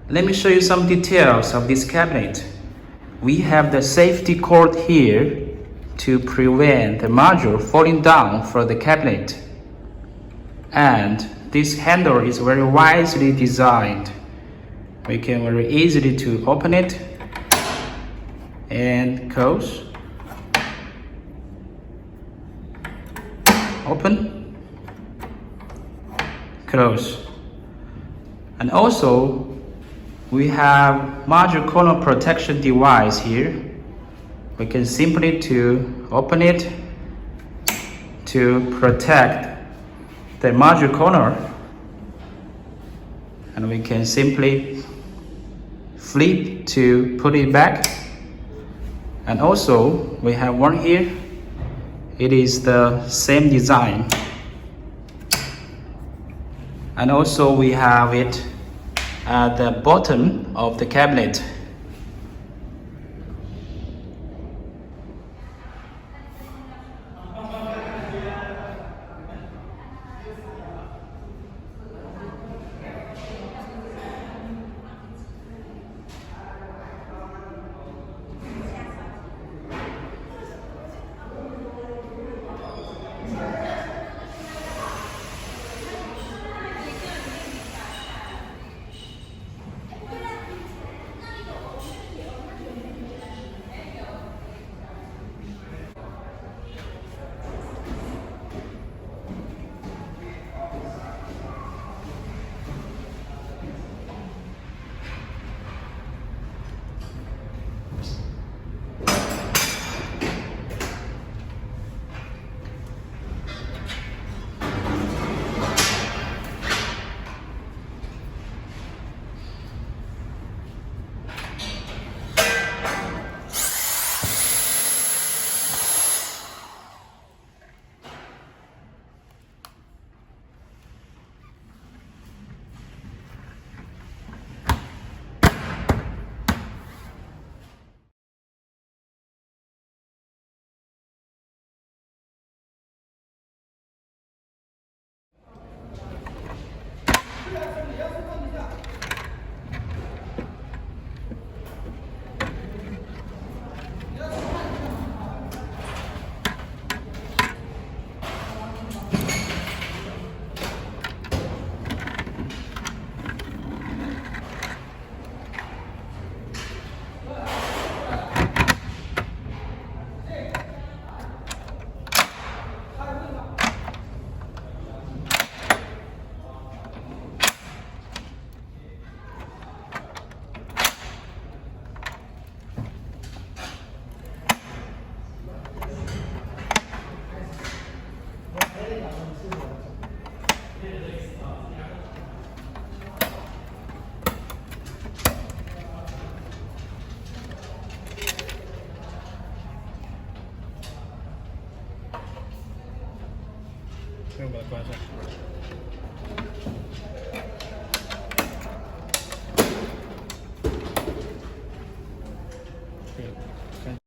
Let me show you some details of this cabinet. We have the safety cord here to prevent the module falling down from the cabinet. And this handle is very wisely designed. We can very easily to open it and close. Open, close. And also we have module corner protection device here. We can simply to open it to protect the module corner, and we can simply flip to put it back. And also we have one here. It is the same design, and also we have it at the bottom of the cabinet.